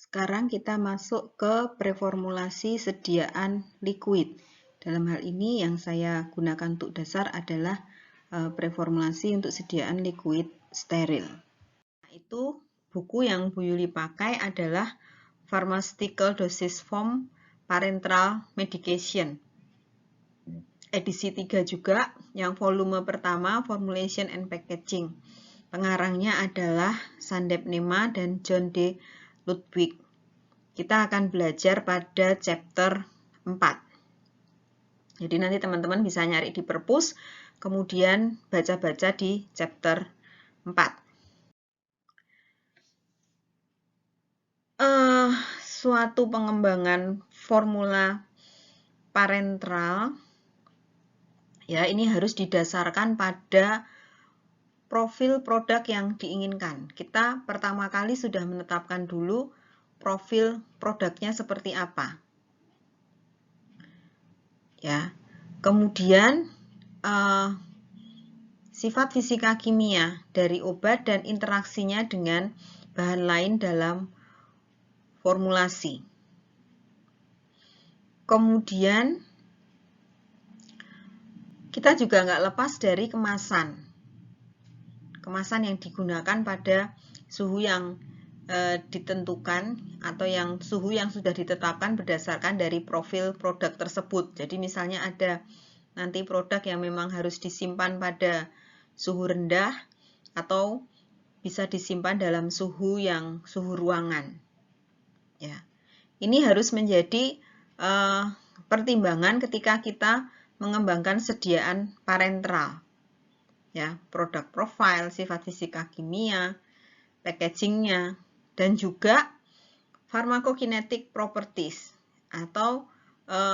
Sekarang kita masuk ke preformulasi sediaan liquid. Dalam hal ini yang saya gunakan untuk dasar adalah preformulasi untuk sediaan liquid steril. Nah, itu buku yang Bu Yuli pakai adalah Pharmaceutical Dosage Form Parenteral Medication. Edisi 3 juga, yang volume pertama Formulation and Packaging. Pengarangnya adalah Sandep Nema dan John D. Ludwig. Kita akan belajar pada chapter 4. Jadi nanti teman-teman bisa nyari di perpus, kemudian baca-baca di chapter 4. Suatu pengembangan formula parenteral, ya ini harus didasarkan pada profil produk yang diinginkan. Kita pertama kali sudah menetapkan dulu profil produknya seperti apa. Ya, kemudian sifat fisika kimia dari obat dan interaksinya dengan bahan lain dalam formulasi. Kemudian kita juga nggak lepas dari kemasan. Kemasan yang digunakan pada suhu yang ditentukan atau yang suhu yang sudah ditetapkan berdasarkan dari profil produk tersebut. Jadi misalnya ada nanti produk yang memang harus disimpan pada suhu rendah atau bisa disimpan dalam suhu ruangan. Ya, ini harus menjadi pertimbangan ketika kita mengembangkan sediaan parenteral. Ya, produk profile, sifat fisika kimia, packagingnya, dan juga pharmacokinetic properties atau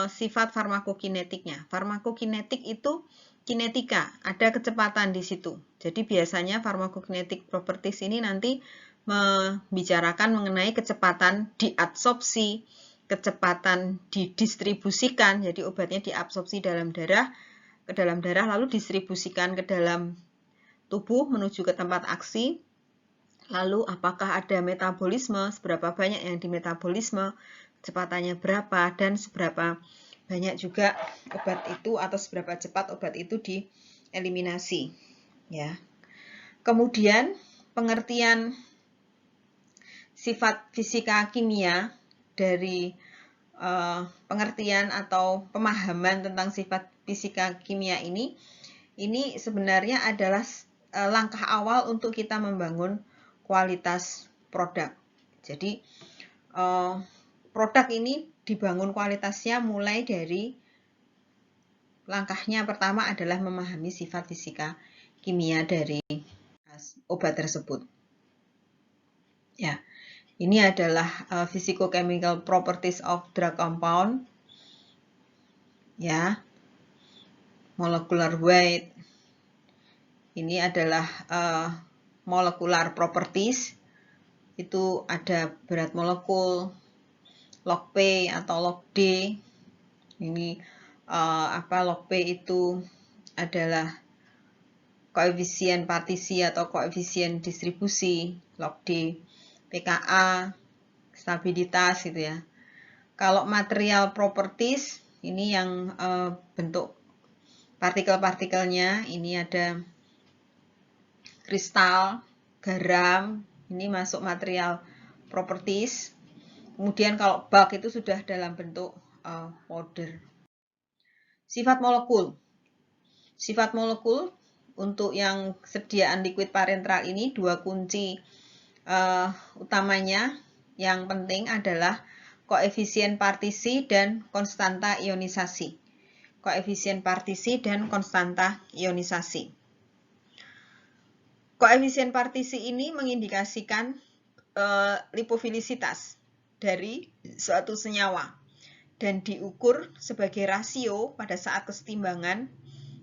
sifat farmakokinetiknya. Farmakokinetik itu kinetika, ada kecepatan di situ. Jadi biasanya pharmacokinetic properties ini nanti membicarakan mengenai kecepatan diabsorpsi, kecepatan didistribusikan, jadi obatnya diabsorpsi ke dalam darah lalu distribusikan ke dalam tubuh menuju ke tempat aksi. Lalu apakah ada metabolisme, seberapa banyak yang dimetabolisme, kecepatannya berapa, dan seberapa banyak juga obat itu atau seberapa cepat obat itu dieliminasi. Ya. Kemudian pengertian sifat fisika kimia dari pengertian atau pemahaman tentang sifat fisika kimia ini sebenarnya adalah langkah awal untuk kita membangun kualitas produk. Jadi produk ini dibangun kualitasnya mulai dari langkahnya pertama adalah memahami sifat fisika kimia dari obat tersebut. Ya, ini adalah physicochemical properties of drug compound. Ya, molecular weight. Ini adalah molecular properties. Itu ada berat molekul, log P atau log D. Ini log P itu adalah koefisien partisi atau koefisien distribusi, log D pKa, stabilitas gitu ya. Kalau material properties ini yang bentuk partikel-partikelnya, ini ada kristal, garam, ini masuk material properties. Kemudian kalau bulk itu sudah dalam bentuk powder. Sifat molekul. Sifat molekul untuk yang sediaan liquid parenteral ini dua kunci utamanya yang penting adalah koefisien partisi dan konstanta ionisasi. Koefisien partisi dan konstanta ionisasi. Koefisien partisi ini mengindikasikan lipofilisitas dari suatu senyawa dan diukur sebagai rasio pada saat kesetimbangan,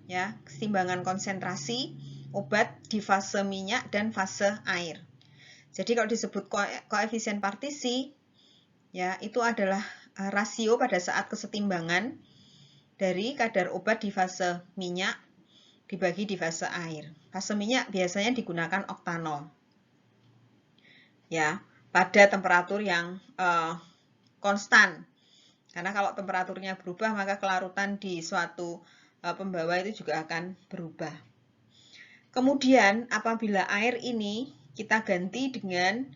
ya, kesetimbangan konsentrasi obat di fase minyak dan fase air. Jadi kalau disebut koefisien partisi, ya itu adalah rasio pada saat kesetimbangan dari kadar obat di fase minyak dibagi di fase air. Fase minyak biasanya digunakan oktanol. Ya, pada temperatur yang konstan. Karena kalau temperaturnya berubah, maka kelarutan di suatu pembawa itu juga akan berubah. Kemudian apabila air ini kita ganti dengan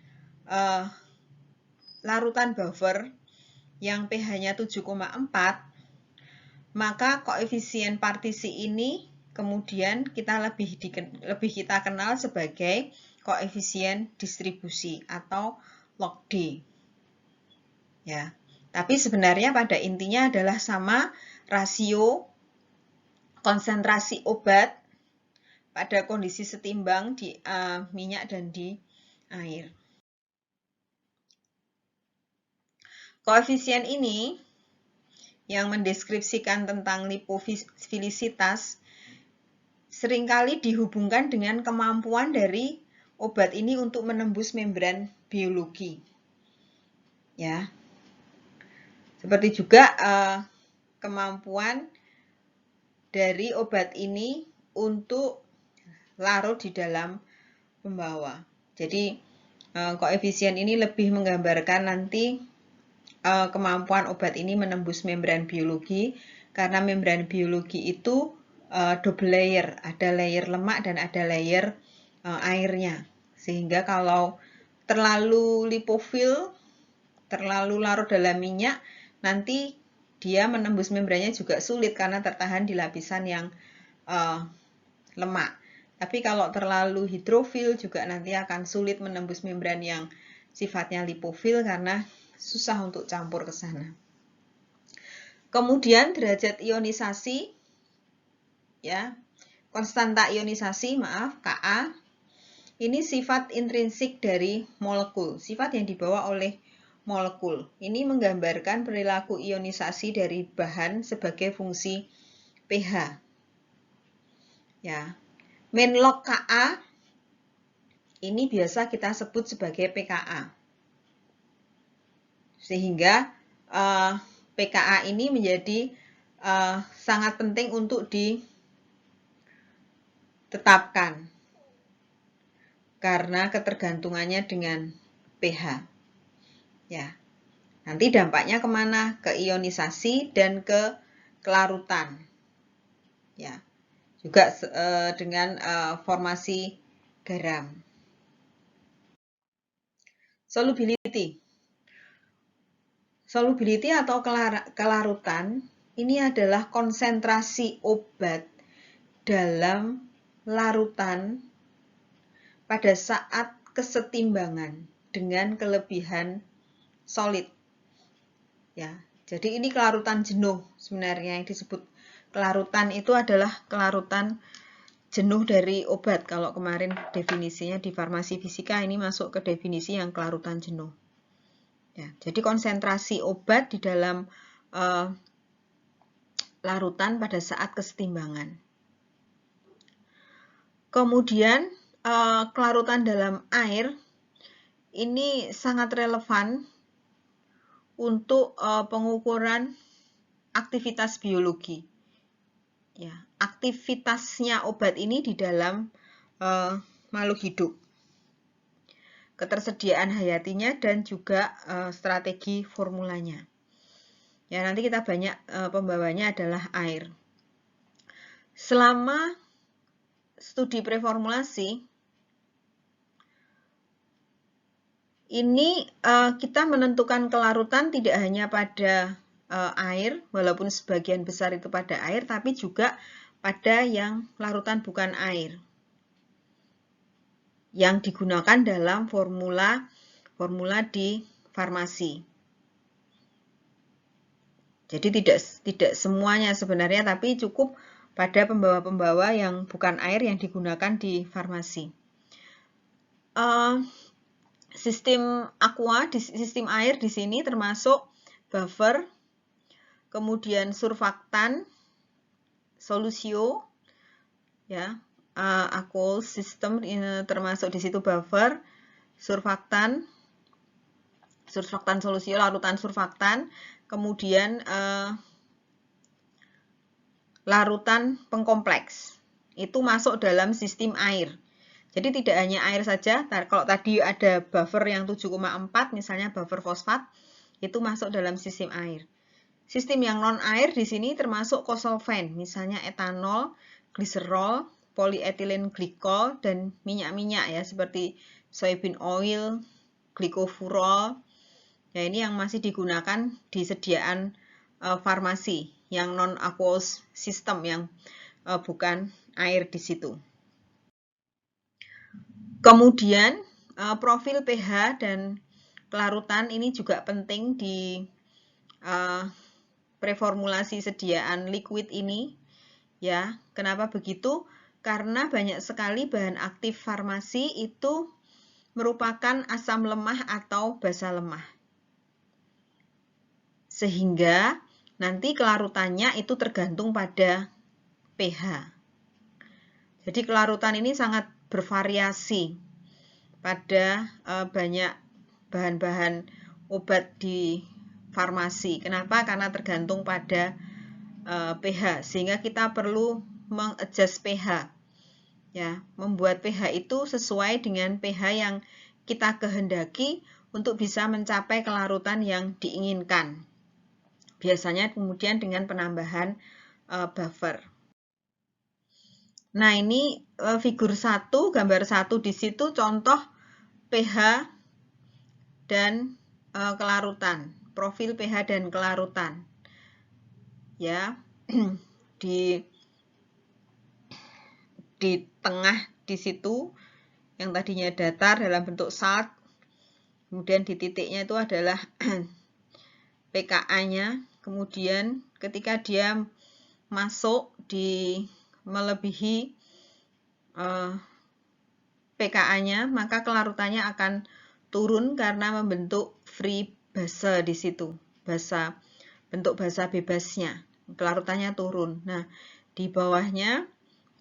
larutan buffer yang pH-nya 7,4, maka koefisien partisi ini kemudian lebih kita kenal sebagai koefisien distribusi atau log D. Ya. Tapi sebenarnya pada intinya adalah sama rasio konsentrasi obat pada kondisi setimbang di minyak dan di air. Koefisien ini yang mendeskripsikan tentang lipofilisitas seringkali dihubungkan dengan kemampuan dari obat ini untuk menembus membran biologi. Ya. Seperti juga kemampuan dari obat ini untuk larut di dalam pembawa. Jadi koefisien ini lebih menggambarkan nanti kemampuan obat ini menembus membran biologi, karena membran biologi itu double layer, ada layer lemak dan ada layer airnya. Sehingga kalau terlalu lipofil, terlalu larut dalam minyak, nanti dia menembus membrannya juga sulit karena tertahan di lapisan yang lemak. Tapi kalau terlalu hidrofil juga nanti akan sulit menembus membran yang sifatnya lipofil karena susah untuk campur ke sana. Kemudian derajat ionisasi, ya, konstanta ionisasi, maaf, Ka, ini sifat intrinsik dari molekul, sifat yang dibawa oleh molekul. Ini menggambarkan perilaku ionisasi dari bahan sebagai fungsi pH. Ya. Main log Ka ini biasa kita sebut sebagai pKa. Sehingga pKa ini menjadi sangat penting untuk ditetapkan karena ketergantungannya dengan pH. Ya. Nanti dampaknya kemana? Ke ionisasi dan ke kelarutan. Ya. Juga dengan formasi garam. Solubility. Solubility atau kelarutan ini adalah konsentrasi obat dalam larutan pada saat kesetimbangan dengan kelebihan solid. Ya, jadi ini kelarutan jenuh sebenarnya yang disebut kelarutan itu adalah kelarutan jenuh dari obat. Kalau kemarin definisinya di farmasi fisika ini masuk ke definisi yang kelarutan jenuh. Ya, jadi konsentrasi obat di dalam larutan pada saat kesetimbangan. Kemudian kelarutan dalam air ini sangat relevan untuk pengukuran aktivitas biologi. Ya, aktivitasnya obat ini di dalam makhluk hidup, ketersediaan hayatinya dan juga strategi formulanya. Ya, nanti kita banyak pembawanya adalah air. Selama studi preformulasi ini kita menentukan kelarutan tidak hanya pada air, walaupun sebagian besar itu pada air, tapi juga pada yang larutan bukan air yang digunakan dalam formula di farmasi. Jadi tidak semuanya sebenarnya, tapi cukup pada pembawa-pembawa yang bukan air yang digunakan di farmasi. Sistem aqua, sistem air di sini termasuk buffer, kemudian surfaktan, solusio, ya, aqueous system termasuk di situ buffer, surfaktan solusio, larutan surfaktan, kemudian larutan pengkompleks. Itu masuk dalam sistem air. Jadi tidak hanya air saja, kalau tadi ada buffer yang 7,4 misalnya buffer fosfat, itu masuk dalam sistem air. Sistem yang non-air di sini termasuk kosolven, misalnya etanol, gliserol, polyethylene glycol, dan minyak-minyak ya, seperti soybean oil, glycofurol. Ya, ini yang masih digunakan di sediaan farmasi, yang non-aqueous system, yang bukan air di situ. Kemudian profil pH dan kelarutan ini juga penting di preformulasi sediaan liquid ini. Ya, kenapa begitu? Karena banyak sekali bahan aktif farmasi itu merupakan asam lemah atau basa lemah. Sehingga nanti kelarutannya itu tergantung pada pH. Jadi kelarutan ini sangat bervariasi pada banyak bahan-bahan obat di farmasi. Kenapa? Karena tergantung pada pH, sehingga kita perlu mengadjust pH. Ya, membuat pH itu sesuai dengan pH yang kita kehendaki untuk bisa mencapai kelarutan yang diinginkan. Biasanya kemudian dengan penambahan buffer. Nah, ini figur 1, gambar 1 di situ contoh pH dan kelarutan, profil pH dan kelarutan. Ya, di tengah di situ yang tadinya datar dalam bentuk salt, kemudian di titiknya itu adalah pKa-nya, kemudian ketika dia masuk di melebihi pKa-nya, maka kelarutannya akan turun karena membentuk free base di situ, bentuk basa bebasnya, kelarutannya turun. Nah, di bawahnya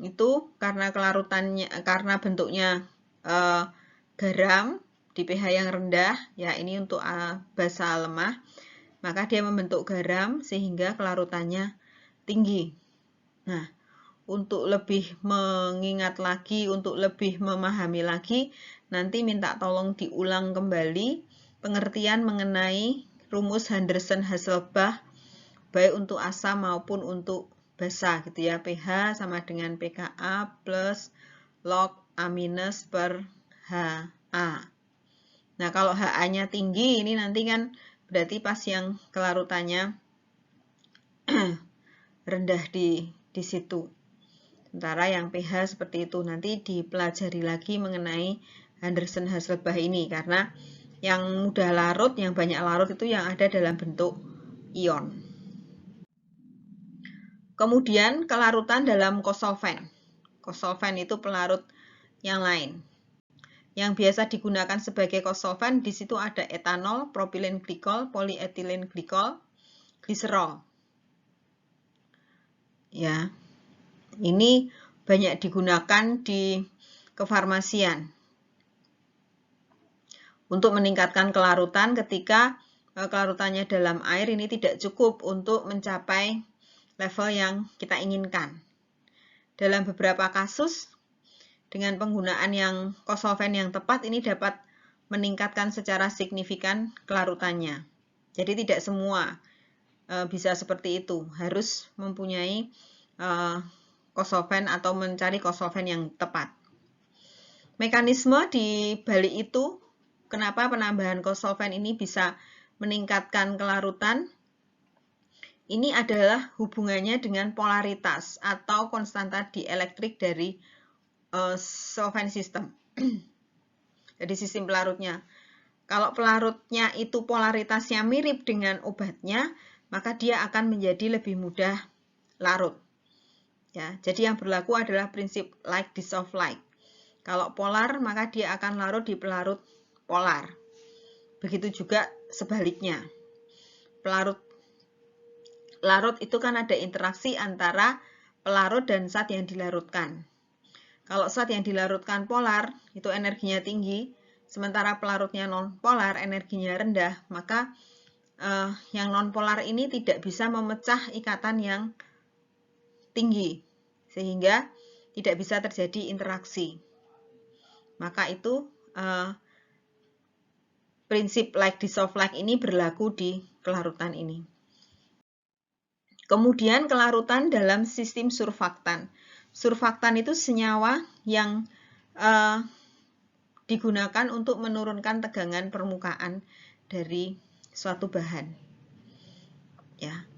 itu karena kelarutannya, karena bentuknya garam di pH yang rendah, ya ini untuk basa lemah, maka dia membentuk garam sehingga kelarutannya tinggi. Nah, untuk lebih mengingat lagi, untuk lebih memahami lagi, nanti minta tolong diulang kembali pengertian mengenai rumus Henderson-Hasselbalch, baik untuk asam maupun untuk basa gitu ya. pH sama dengan pKa plus log A minus per HA. Nah, kalau HA-nya tinggi, ini nanti kan berarti pas yang kelarutannya rendah di situ. Sementara yang pH seperti itu nanti dipelajari lagi mengenai Henderson-Hasselbalch ini, karena yang mudah larut, yang banyak larut itu yang ada dalam bentuk ion. Kemudian kelarutan dalam kosolven. Kosolven itu pelarut yang lain. Yang biasa digunakan sebagai kosolven di situ ada etanol, propylene glycol, polyethylene glycol, gliserol. Ya. Ini banyak digunakan di kefarmasian untuk meningkatkan kelarutan ketika kelarutannya dalam air ini tidak cukup untuk mencapai level yang kita inginkan. Dalam beberapa kasus, dengan penggunaan yang kosolven yang tepat ini dapat meningkatkan secara signifikan kelarutannya. Jadi tidak semua bisa seperti itu, harus mempunyai kosolven atau mencari kosolven yang tepat. Mekanisme di balik itu, kenapa penambahan kosolven ini bisa meningkatkan kelarutan? Ini adalah hubungannya dengan polaritas atau konstanta dielektrik dari solvent system. Jadi sistem pelarutnya. Kalau pelarutnya itu polaritasnya mirip dengan obatnya, maka dia akan menjadi lebih mudah larut. Ya, jadi yang berlaku adalah prinsip like dissolve like. Kalau polar, maka dia akan larut di pelarut polar. Begitu juga sebaliknya. Larut itu kan ada interaksi antara pelarut dan zat yang dilarutkan. Kalau zat yang dilarutkan polar, itu energinya tinggi, sementara pelarutnya non-polar, energinya rendah, maka yang non-polar ini tidak bisa memecah ikatan yang tinggi, sehingga tidak bisa terjadi interaksi. Maka itu prinsip like dissolve like ini berlaku di kelarutan ini. Kemudian kelarutan dalam sistem surfaktan. Surfaktan itu senyawa yang digunakan untuk menurunkan tegangan permukaan dari suatu bahan. Ya.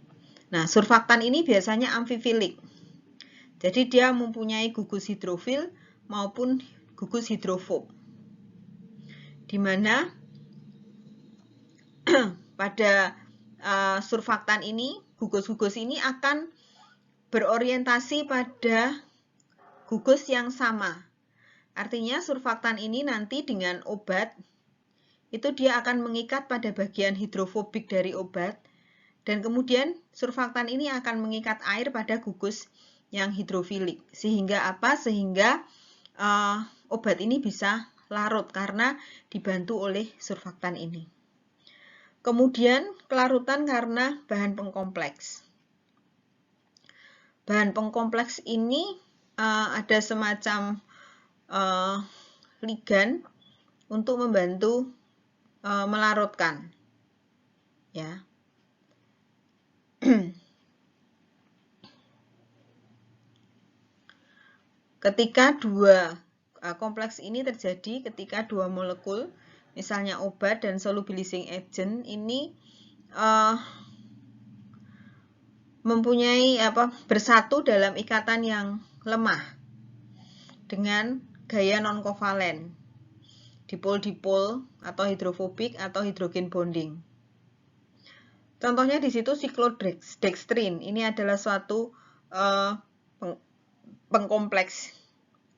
Nah, surfaktan ini biasanya amfifilik. Jadi dia mempunyai gugus hidrofil maupun gugus hidrofob. Di mana pada surfaktan ini, gugus-gugus ini akan berorientasi pada gugus yang sama. Artinya surfaktan ini nanti dengan obat, itu dia akan mengikat pada bagian hidrofobik dari obat, dan kemudian surfaktan ini akan mengikat air pada gugus yang hidrofilik. Sehingga apa? Sehingga obat ini bisa larut karena dibantu oleh surfaktan ini. Kemudian kelarutan karena bahan pengkompleks. Bahan pengkompleks ini ada semacam ligan untuk membantu melarutkan, ya. Ketika dua kompleks ini terjadi, ketika dua molekul, misalnya obat dan solubilizing agent ini mempunyai bersatu dalam ikatan yang lemah dengan gaya non-kovalen, dipol-dipol atau hidrofobik atau hidrogen bonding. Contohnya di situ siklodextrin. Ini adalah suatu pengkompleks,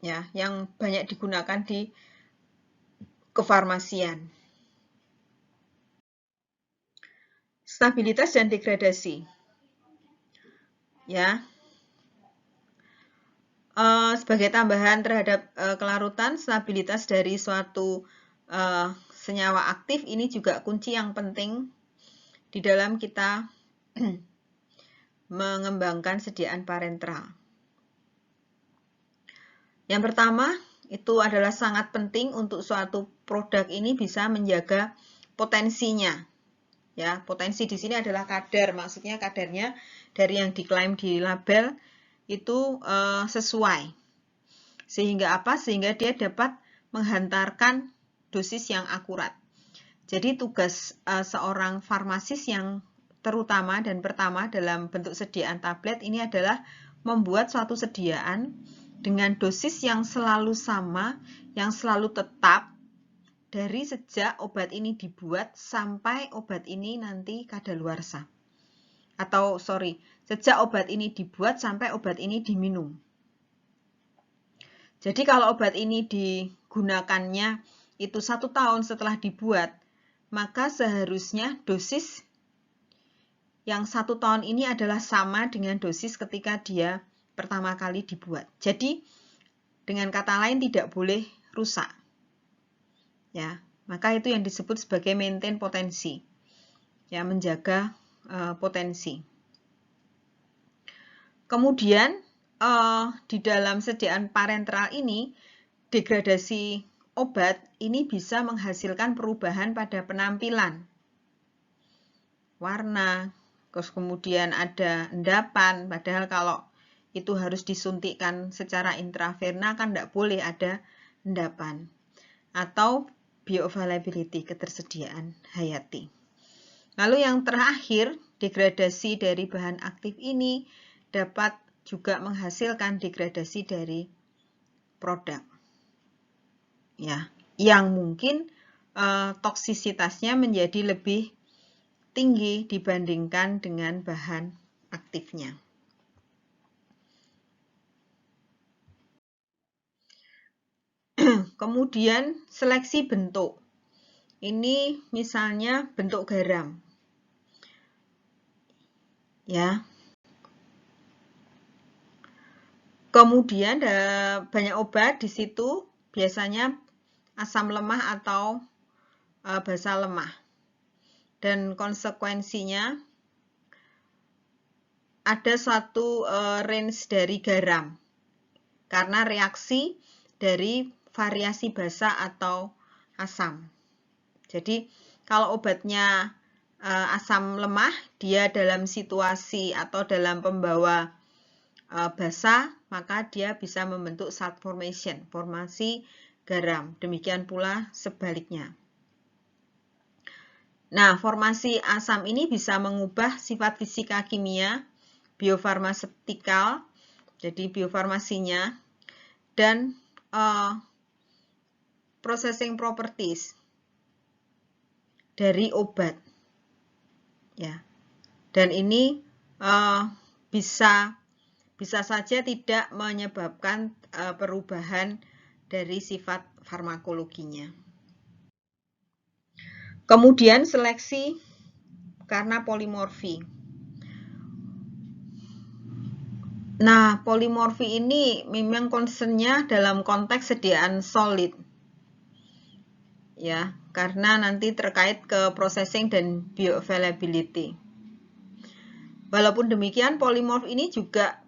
ya, yang banyak digunakan di kefarmasian. Stabilitas dan degradasi. Ya. Sebagai tambahan terhadap kelarutan, stabilitas dari suatu senyawa aktif ini juga kunci yang penting di dalam kita mengembangkan sediaan parentral. Yang pertama, itu adalah sangat penting untuk suatu produk ini bisa menjaga potensinya. Ya, potensi di sini adalah kadar, maksudnya kadarnya dari yang diklaim di label itu sesuai. Sehingga apa? Sehingga dia dapat menghantarkan dosis yang akurat. Jadi tugas seorang farmasis yang terutama dan pertama dalam bentuk sediaan tablet ini adalah membuat suatu sediaan dengan dosis yang selalu sama, yang selalu tetap dari sejak obat ini dibuat sampai obat ini nanti kadaluarsa. Atau sejak obat ini dibuat sampai obat ini diminum. Jadi kalau obat ini digunakannya itu 1 tahun setelah dibuat, maka seharusnya dosis yang 1 tahun ini adalah sama dengan dosis ketika dia pertama kali dibuat. Jadi dengan kata lain tidak boleh rusak. Ya, maka itu yang disebut sebagai maintain potensi. Ya, menjaga potensi. Kemudian di dalam sediaan parentral ini, degradasi obat ini bisa menghasilkan perubahan pada penampilan, warna, terus kemudian ada endapan, padahal kalau itu harus disuntikkan secara intravena kan tidak boleh ada endapan. Atau bioavailability, ketersediaan hayati. Lalu yang terakhir, degradasi dari bahan aktif ini dapat juga menghasilkan degradasi dari produk. Ya, yang mungkin toksisitasnya menjadi lebih tinggi dibandingkan dengan bahan aktifnya. Kemudian seleksi bentuk. Ini misalnya bentuk garam. Ya. Kemudian banyak obat di situ biasanya asam lemah atau basa lemah. Dan konsekuensinya ada suatu range dari garam. Karena reaksi dari variasi basa atau asam. Jadi kalau obatnya asam lemah, dia dalam situasi atau dalam pembawa basa, maka dia bisa membentuk salt formation, formasi garam. Demikian pula sebaliknya. Nah, formasi asam ini bisa mengubah sifat fisika kimia, biofarmaseutikal, jadi biofarmasinya, dan processing properties dari obat. Ya. Dan ini bisa saja tidak menyebabkan perubahan dari sifat farmakologinya. Kemudian seleksi karena polimorfi. Nah, polimorfi ini memang concern-nya dalam konteks sediaan solid. Ya, karena nanti terkait ke processing dan bioavailability. Walaupun demikian, polimorf ini juga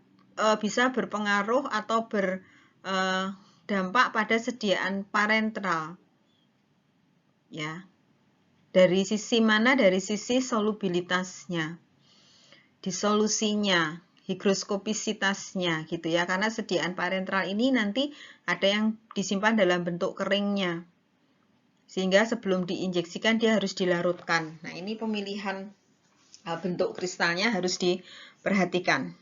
bisa berpengaruh atau berdampak pada sediaan parentral. Ya. Dari sisi mana? Dari sisi solubilitasnya, disolusinya, higroskopisitasnya gitu ya. Karena sediaan parentral ini nanti ada yang disimpan dalam bentuk keringnya. Sehingga sebelum diinjeksikan dia harus dilarutkan. Nah, ini pemilihan bentuk kristalnya harus diperhatikan.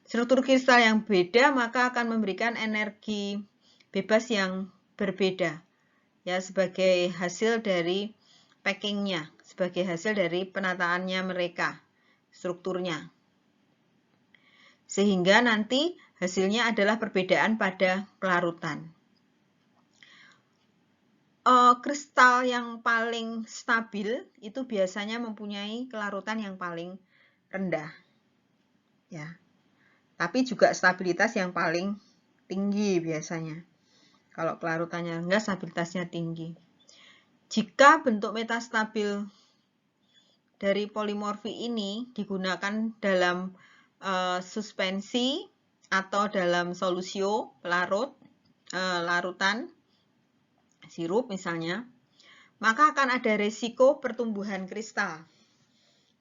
Struktur kristal yang beda maka akan memberikan energi bebas yang berbeda. Ya, sebagai hasil dari packingnya, sebagai hasil dari penataannya mereka, strukturnya. Sehingga nanti hasilnya adalah perbedaan pada kelarutan. Kristal yang paling stabil itu biasanya mempunyai kelarutan yang paling rendah. Ya. Tapi juga stabilitas yang paling tinggi biasanya. Kalau kelarutannya rendah, stabilitasnya tinggi. Jika bentuk metastabil dari polimorfi ini digunakan dalam suspensi atau dalam solusio pelarut, larutan, sirup misalnya, maka akan ada resiko pertumbuhan kristal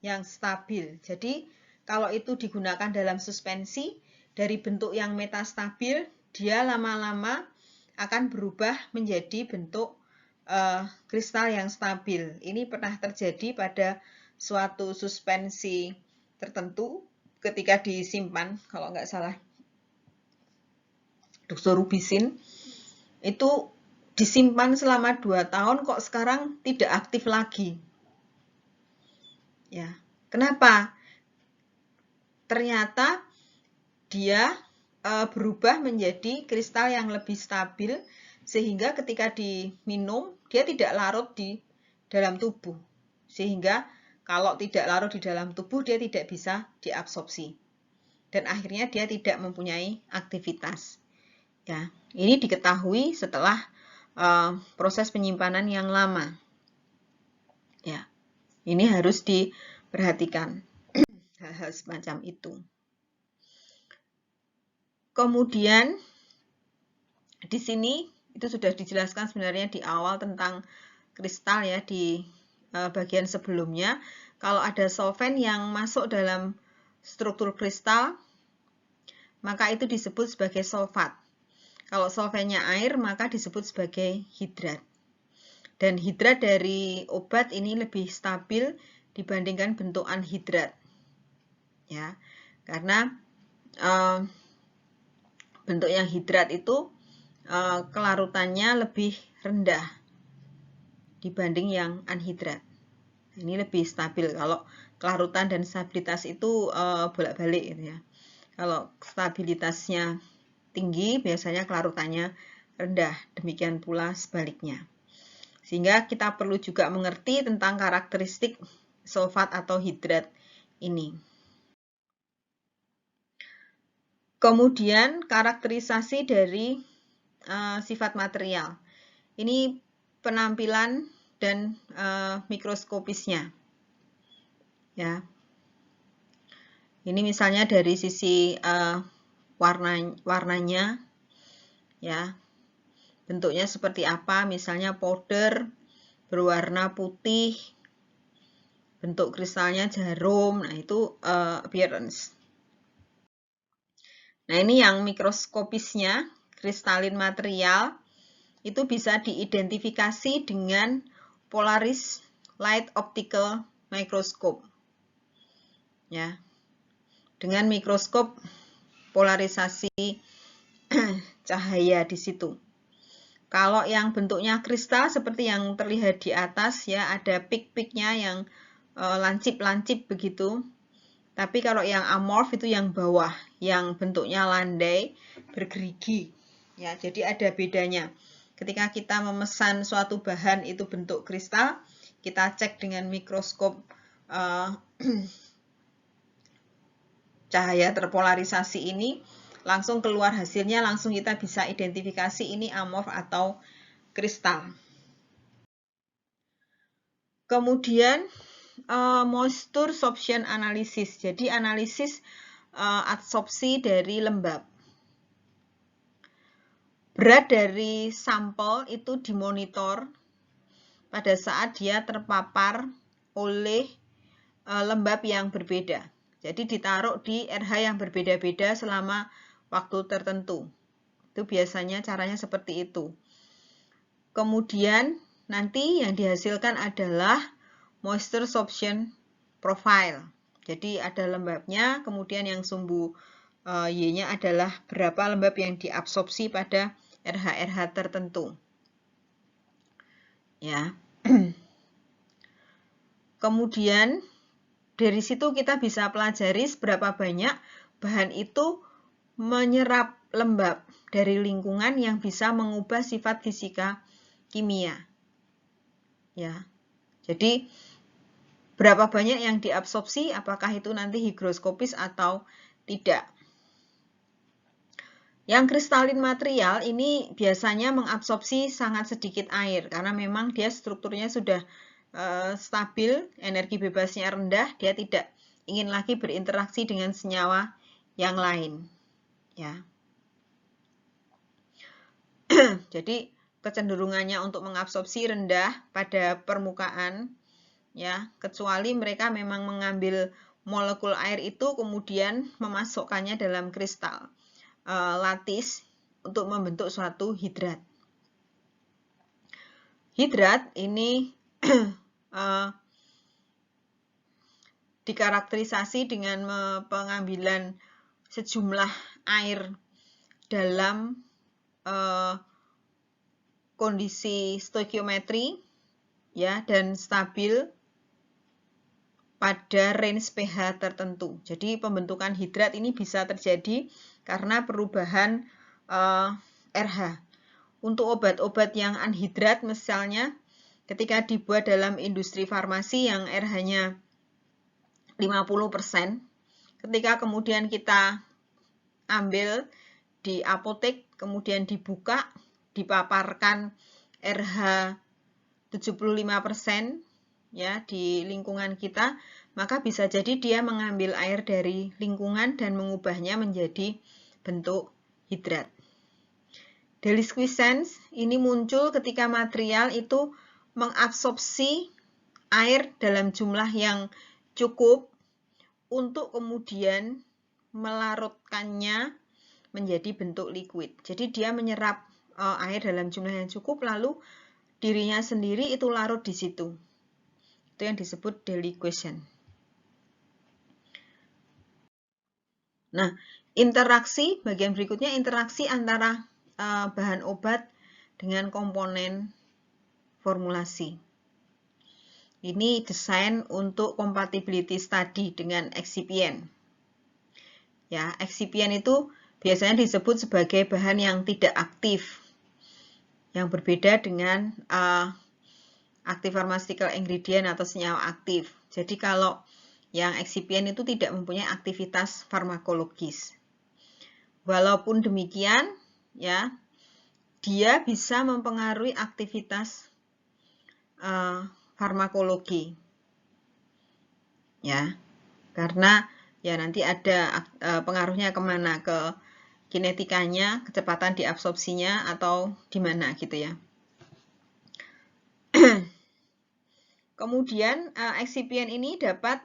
yang stabil. Jadi kalau itu digunakan dalam suspensi, dari bentuk yang metastabil, dia lama-lama akan berubah menjadi bentuk kristal yang stabil. Ini pernah terjadi pada suatu suspensi tertentu ketika disimpan, kalau nggak salah, doxorubicin, itu disimpan selama 2 tahun kok sekarang tidak aktif lagi. Ya, kenapa? Ternyata dia berubah menjadi kristal yang lebih stabil sehingga ketika diminum dia tidak larut di dalam tubuh. Sehingga kalau tidak larut di dalam tubuh dia tidak bisa diabsorpsi. Dan akhirnya dia tidak mempunyai aktivitas. Ya, ini diketahui setelah proses penyimpanan yang lama. Ya, ini harus diperhatikan hal-hal semacam itu. Kemudian di sini itu sudah dijelaskan sebenarnya di awal tentang kristal ya di bagian sebelumnya. Kalau ada solvent yang masuk dalam struktur kristal, maka itu disebut sebagai sulfat. Kalau solventnya air, maka disebut sebagai hidrat. Dan hidrat dari obat ini lebih stabil dibandingkan bentuk anhidrat. Ya, karena bentuk yang hidrat itu kelarutannya lebih rendah dibanding yang anhidrat. Ini lebih stabil. Kalau kelarutan dan stabilitas itu bolak-balik gitu ya. Kalau stabilitasnya tinggi, biasanya kelarutannya rendah. Demikian pula sebaliknya. Sehingga kita perlu juga mengerti tentang karakteristik sulfat atau hidrat ini. Kemudian karakterisasi dari sifat material. Ini penampilan dan mikroskopisnya. Ya. Ini misalnya dari sisi warnanya, ya, bentuknya seperti apa, misalnya powder berwarna putih, bentuk kristalnya jarum. Nah, itu appearance. Nah, ini yang mikroskopisnya, kristalin material, itu bisa diidentifikasi dengan Polaris Light Optical Microscope. Ya. Dengan mikroskop polarisasi cahaya di situ. Kalau yang bentuknya kristal seperti yang terlihat di atas, ya, ada pik-piknya yang lancip-lancip begitu. Tapi kalau yang amorf itu yang bawah, yang bentuknya landai, bergerigi. Ya, jadi ada bedanya. Ketika kita memesan suatu bahan itu bentuk kristal, kita cek dengan mikroskop cahaya terpolarisasi ini, langsung keluar hasilnya, langsung kita bisa identifikasi ini amorf atau kristal. Kemudian moisture sorption analysis, jadi analisis adsorpsi dari lembab. Berat dari sampel itu dimonitor pada saat dia terpapar oleh lembab yang berbeda. Jadi ditaruh di RH yang berbeda-beda selama waktu tertentu. Itu biasanya caranya seperti itu. Kemudian nanti yang dihasilkan adalah moisture sorption profile. Jadi ada lembabnya, kemudian yang sumbu Y-nya adalah berapa lembab yang diabsorpsi pada RH-RH tertentu. Ya. Kemudian dari situ kita bisa pelajari seberapa banyak bahan itu menyerap lembab dari lingkungan yang bisa mengubah sifat fisika kimia. Ya. Jadi berapa banyak yang diabsorpsi, apakah itu nanti higroskopis atau tidak. Yang kristalin material ini biasanya mengabsorpsi sangat sedikit air karena memang dia strukturnya sudah stabil, energi bebasnya rendah, dia tidak ingin lagi berinteraksi dengan senyawa yang lain. Ya. Jadi kecenderungannya untuk mengabsorpsi rendah pada permukaan, ya, kecuali mereka memang mengambil molekul air itu kemudian memasukkannya dalam kristal latis untuk membentuk suatu hidrat. Hidrat ini dikarakterisasi dengan pengambilan sejumlah air dalam kondisi stoikiometri, ya, dan stabil pada range pH tertentu. Jadi pembentukan hidrat ini bisa terjadi karena perubahan RH. Untuk obat-obat yang anhidrat misalnya, ketika dibuat dalam industri farmasi yang RH-nya 50%, ketika kemudian kita ambil di apotek, kemudian dibuka, dipaparkan RH 75%, ya, di lingkungan kita, maka bisa jadi dia mengambil air dari lingkungan dan mengubahnya menjadi bentuk hidrat. Delisquescence ini muncul ketika material itu mengabsorpsi air dalam jumlah yang cukup untuk kemudian melarutkannya menjadi bentuk liquid. Jadi dia menyerap air dalam jumlah yang cukup, lalu dirinya sendiri itu larut di situ. Itu yang disebut deliquescence. Nah, interaksi, bagian berikutnya interaksi antara bahan obat dengan komponen formulasi. Ini desain untuk compatibility study dengan excipient. Ya, excipient itu biasanya disebut sebagai bahan yang tidak aktif, yang berbeda dengan active pharmaceutical ingredient atau senyawa aktif. Jadi kalau yang excipient itu tidak mempunyai aktivitas farmakologis. Walaupun demikian, ya, dia bisa mempengaruhi aktivitas farmakologi. Ya, karena ya nanti ada pengaruhnya kemana, ke kinetikanya, kecepatan diabsorpsinya, atau di mana gitu ya. Kemudian eksipien ini dapat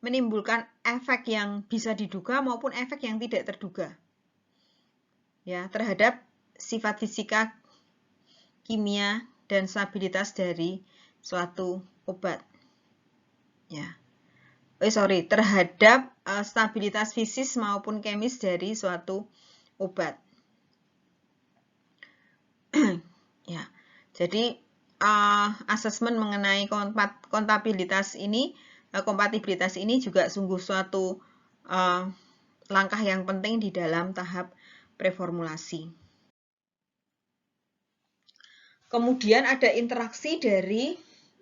menimbulkan efek yang bisa diduga maupun efek yang tidak terduga ya terhadap sifat fisika, kimia, dan stabilitas dari suatu obat. Ya. Terhadap stabilitas fisis maupun kemis dari suatu obat. Ya. Jadi asesmen mengenai kompatibilitas ini juga sungguh suatu langkah yang penting di dalam tahap preformulasi. Kemudian ada interaksi dari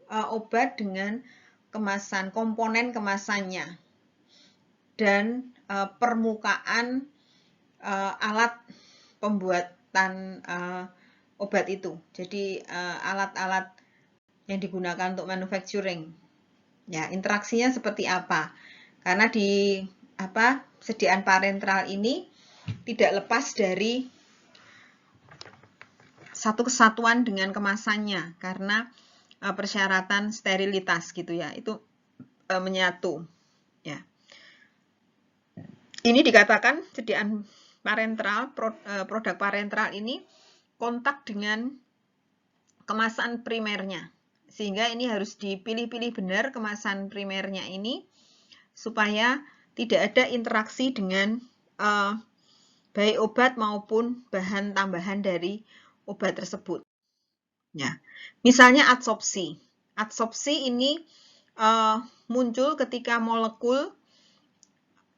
obat dengan kemasan, komponen kemasannya, dan permukaan alat pembuatan obat itu. Jadi alat-alat yang digunakan untuk manufacturing. Ya, interaksinya seperti apa? Karena di sediaan parentral ini tidak lepas dari satu kesatuan dengan kemasannya karena persyaratan sterilitas gitu ya. Itu menyatu. Ya. Ini dikatakan sediaan parentral, produk parentral ini kontak dengan kemasan primernya. Sehingga ini harus dipilih-pilih benar kemasan primernya ini supaya tidak ada interaksi dengan baik obat maupun bahan tambahan dari obat tersebut. Ya. Misalnya adsorpsi. Adsorpsi ini muncul ketika molekul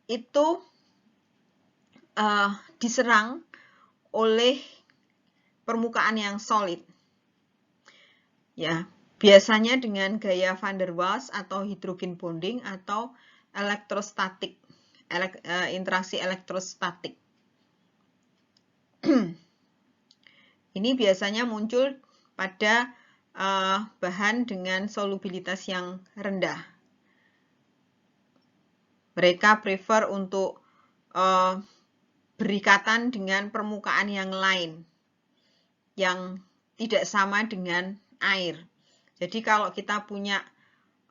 itu diserang oleh permukaan yang solid. Ya, biasanya dengan gaya van der Waals atau hydrogen bonding atau elektrostatik, interaksi elektrostatik. Ini biasanya muncul pada bahan dengan solubilitas yang rendah. Mereka prefer untuk berikatan dengan permukaan yang lain yang tidak sama dengan air. Jadi kalau kita punya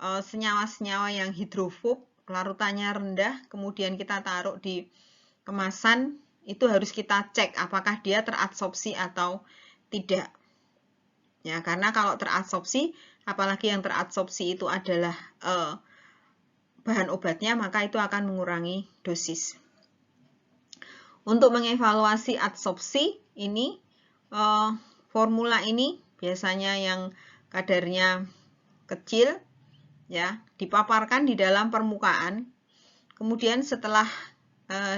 senyawa-senyawa yang hidrofob, larutannya rendah, kemudian kita taruh di kemasan, itu harus kita cek apakah dia teradsorpsi atau tidak. Ya, karena kalau teradsorpsi, apalagi yang teradsorpsi itu adalah bahan obatnya, maka itu akan mengurangi dosis. Untuk mengevaluasi adsorpsi ini, formula ini biasanya yang kadarnya kecil, ya, dipaparkan di dalam permukaan. Kemudian setelah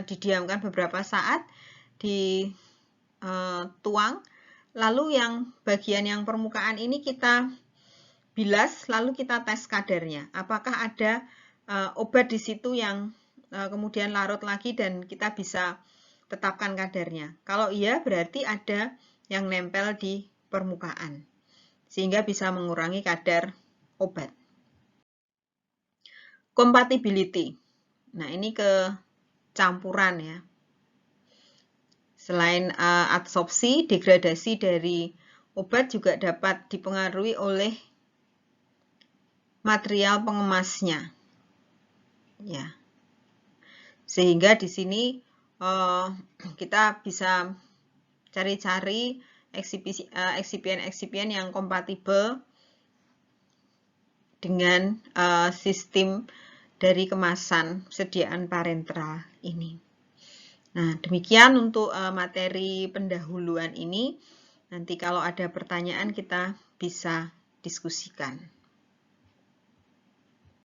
didiamkan beberapa saat, dituang, lalu yang bagian yang permukaan ini kita bilas, lalu kita tes kadarnya. Apakah ada obat di situ yang kemudian larut lagi dan kita bisa tetapkan kadarnya. Kalau iya, berarti ada yang nempel di permukaan, sehingga bisa mengurangi kadar obat. Compatibility. Nah, ini kecampuran ya. Selain adsorpsi, degradasi dari obat juga dapat dipengaruhi oleh material pengemasnya. Ya. Sehingga di sini kita bisa cari-cari eksipien-eksipien yang kompatibel dengan sistem dari kemasan sediaan parentral ini. Nah, demikian untuk materi pendahuluan ini. Nanti kalau ada pertanyaan kita bisa diskusikan.